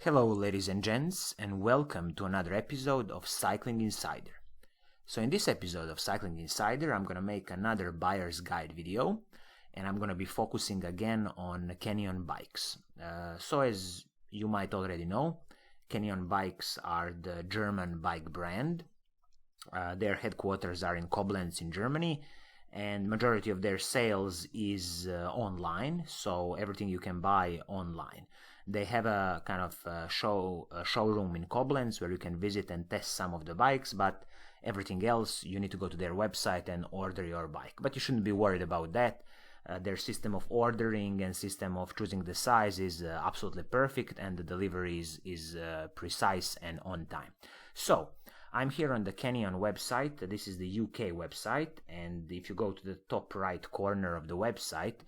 Hello ladies and gents, and welcome to another episode of Cycling Insider. So in this episode of Cycling Insider, I'm going to make another buyer's guide video, and I'm going to be focusing again on Canyon bikes. So as you might already know, Canyon bikes are the German bike brand. Their headquarters are in Koblenz in Germany, and majority of their sales is online, so everything you can buy online. They have a kind of showroom in Koblenz where you can visit and test some of the bikes, but everything else you need to go to their website and order your bike. But you shouldn't be worried about that. Their system of ordering and system of choosing the size is absolutely perfect, and the delivery is precise and on time. So I'm here on the Canyon website. This is the UK website, and if you go to the top right corner of the website,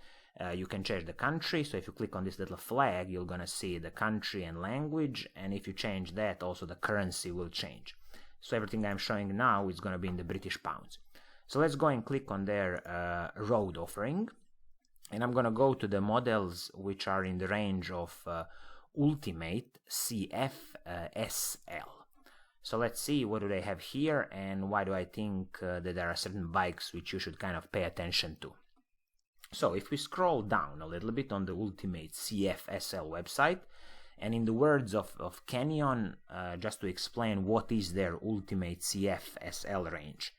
you can change the country. So if you click on this little flag, you're gonna see the country and language, and if you change that, also the currency will change. So everything I'm showing now is gonna be in the British pounds. So let's go and click on their road offering, and I'm gonna go to the models which are in the range of Ultimate CF SL. So let's see what do they have here, and why do I think that there are certain bikes which you should kind of pay attention to. So if we scroll down a little bit on the Ultimate CF SL website, and in the words of Canyon, just to explain what is their Ultimate CF SL range.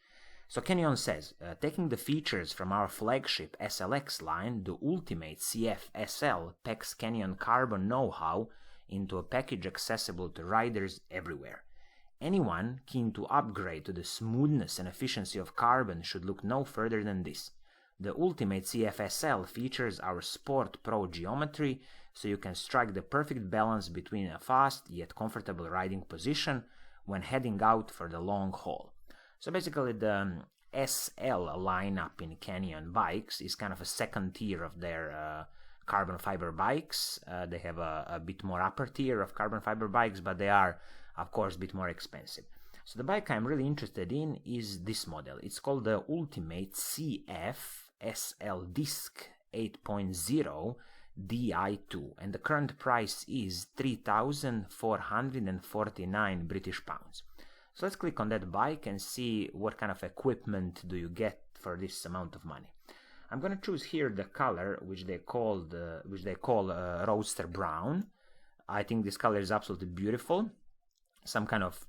So Canyon says, taking the features from our flagship SLX line, the Ultimate CF SL packs Canyon carbon know-how into a package accessible to riders everywhere. Anyone keen to upgrade to the smoothness and efficiency of carbon should look no further than this. The Ultimate CFSL features our Sport Pro geometry, so you can strike the perfect balance between a fast yet comfortable riding position when heading out for the long haul. So basically the SL lineup in Canyon bikes is kind of a second tier of their carbon fiber bikes. They have a bit more upper tier of carbon fiber bikes, but they are of course a bit more expensive. So the bike I'm really interested in is this model. It's called the Ultimate CF SL Disc 8.0 Di2, and the current price is 3,449 British pounds. So let's click on that bike and see what kind of equipment do you get for this amount of money. I'm going to choose here the color which they call Roadster Brown. I think this color is absolutely beautiful, some kind of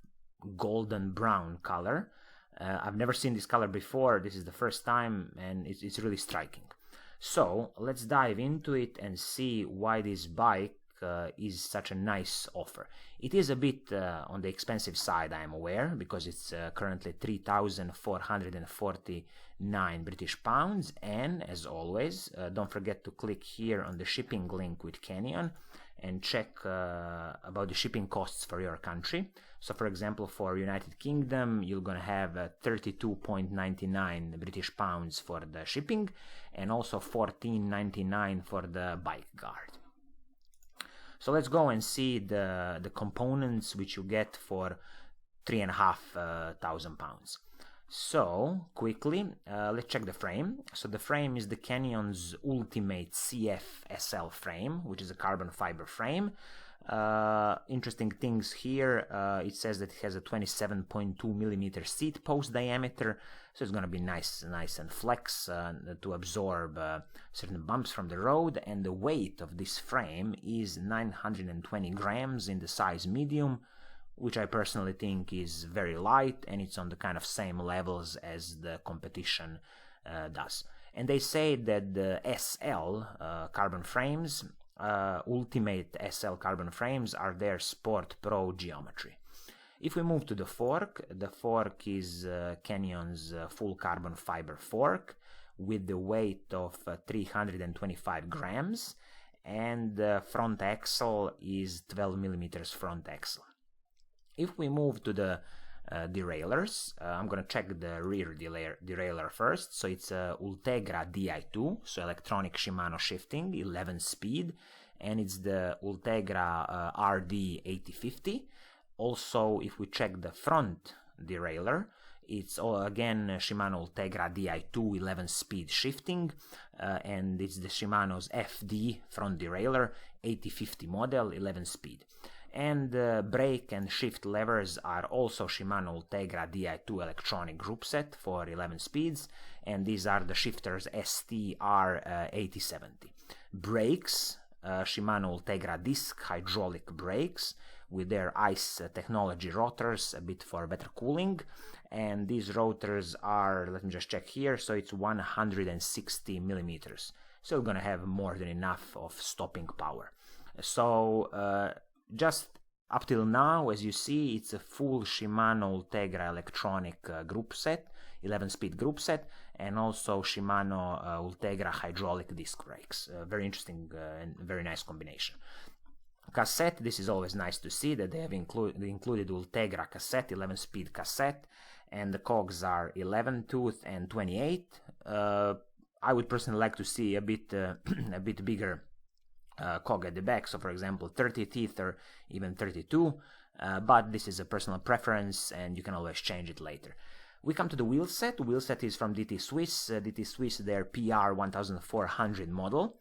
golden brown color. I've never seen this color before. This is the first time, and it's really striking. So let's dive into it and see why this bike is such a nice offer. It is a bit on the expensive side, I am aware, because it's currently 3,449 British pounds, and as always, don't forget to click here on the shipping link with Canyon and check about the shipping costs for your country. So for example, for United Kingdom, you're gonna have 32.99 British pounds for the shipping, and also 14.99 for the bike guard. So let's go and see the components which you get for £3,500. So quickly, let's check the frame. So the frame is the Canyon's Ultimate CF SL frame, which is a carbon fiber frame. Interesting things here, it says that it has a 27.2 millimeter seat post diameter, so it's going to be nice and flex to absorb certain bumps from the road, and the weight of this frame is 920 grams in the size medium, which I personally think is very light, and it's on the kind of same levels as the competition does. And they say that the SL carbon frames, Ultimate SL carbon frames, are their Sport Pro geometry. If we move to the fork is Canyon's full carbon fiber fork with the weight of 325 grams, and the front axle is 12 millimeters front axle. If we move to the derailleurs, I'm going to check the rear derailleur first. So it's a Ultegra Di2, so electronic Shimano shifting, 11 speed, and it's the Ultegra RD 8050. Also, if we check the front derailleur, it's again Shimano Ultegra Di2 11 speed shifting, and it's the Shimano's FD front derailleur 8050 model 11 speed. And brake and shift levers are also Shimano Ultegra Di2 electronic group set for 11 speeds, and these are the shifters STR8070. Brakes, Shimano Ultegra disc hydraulic brakes with their ICE technology rotors, a bit for better cooling, and these rotors are, let me just check here, so it's 160 millimeters, so we're gonna have more than enough of stopping power. So just up till now, as you see, it's a full Shimano Ultegra electronic group set, 11-speed group set, and also Shimano Ultegra hydraulic disc brakes. Very interesting and very nice combination. Cassette, this is always nice to see that they have included Ultegra cassette, 11-speed cassette, and the cogs are 11 tooth and 28. I would personally like to see a bit bigger cog at the back, so for example 30 teeth or even 32, but this is a personal preference and you can always change it later. We come to the wheel set. The wheel set is from DT Swiss. DT Swiss, their PR 1400 model.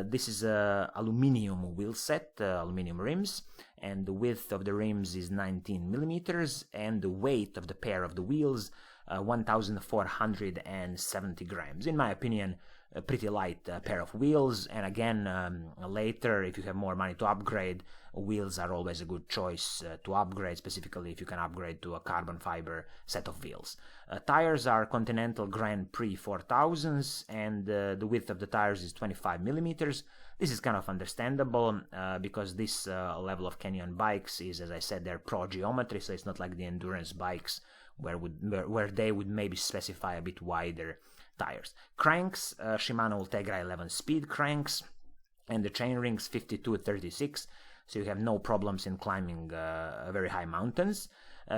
This is a aluminium wheel set, aluminium rims, and the width of the rims is 19 millimeters, and the weight of the pair of the wheels 1470 grams. In my opinion, a pretty light pair of wheels, and again, later, if you have more money to upgrade, wheels are always a good choice to upgrade, specifically if you can upgrade to a carbon fiber set of wheels. Tires are Continental Grand Prix 4000s, and the width of the tires is 25 millimeters. This is kind of understandable because this level of Canyon bikes is, as I said, they're pro geometry, so it's not like the endurance bikes where they would maybe specify a bit wider tires. Cranks, Shimano Ultegra 11-speed cranks, and the chain rings 52-36, so you have no problems in climbing very high mountains.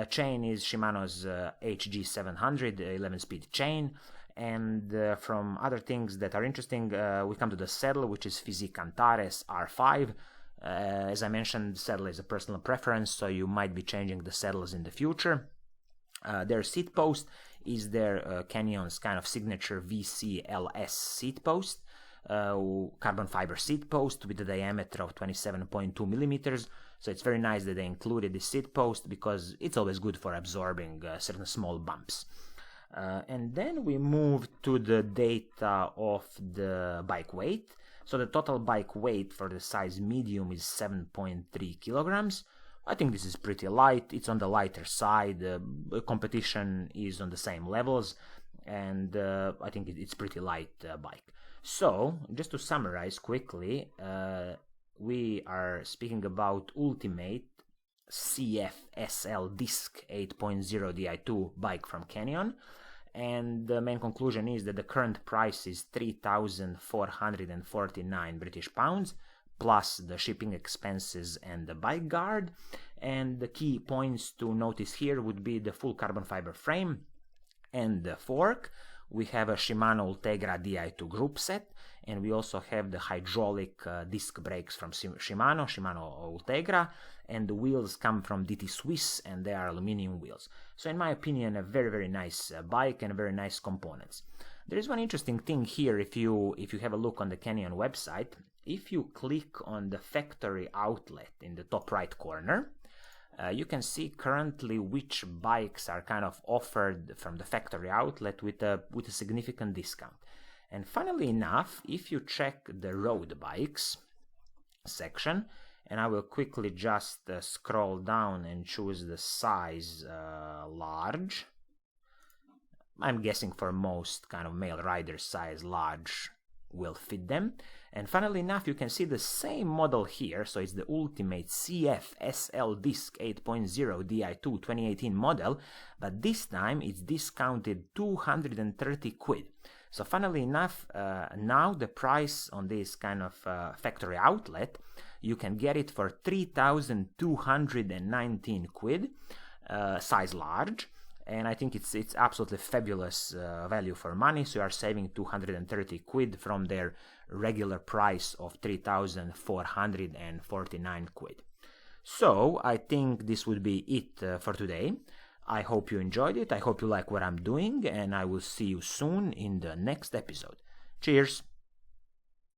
Chain is Shimano's HG700 11-speed chain, and from other things that are interesting, we come to the saddle, which is Physique Antares R5. As I mentioned, the saddle is a personal preference, so you might be changing the saddles in the future. Their seat post is their Canyon's kind of signature VCLS seat post, carbon fiber seat post with a diameter of 27.2 millimeters. So it's very nice that they included this seat post because it's always good for absorbing certain small bumps. And then we move to the data of the bike weight. So the total bike weight for the size medium is 7.3 kilograms. I think this is pretty light. It's on the lighter side. Competition is on the same levels, and I think it's pretty light bike. So, just to summarize quickly, we are speaking about Ultimate CFSL Disc 8.0 Di2 bike from Canyon, and the main conclusion is that the current price is 3,449 British pounds, plus the shipping expenses and the bike guard. And the key points to notice here would be the full carbon fiber frame and the fork. We have a Shimano Ultegra Di2 group set, and we also have the hydraulic disc brakes from Shimano Ultegra, and the wheels come from DT Swiss, and they are aluminum wheels. So in my opinion, a very, very nice bike and very nice components. There is one interesting thing here. If you have a look on the Canyon website, if you click on the factory outlet in the top right corner, you can see currently which bikes are kind of offered from the factory outlet with a significant discount. And funnily enough, if you check the road bikes section, and I will quickly just scroll down and choose the size large. I'm guessing for most kind of male riders, size large will fit them. And funnily enough, you can see the same model here, so it's the Ultimate CFSL Disc 8.0 Di2 2018 model, but this time it's discounted 230 quid. So funnily enough, now the price on this kind of factory outlet, you can get it for 3,219 quid, size large. And I think it's absolutely fabulous value for money. So you are saving 230 quid from their regular price of 3,449 quid. So I think this would be it for today. I hope you enjoyed it. I hope you like what I'm doing, and I will see you soon in the next episode. Cheers!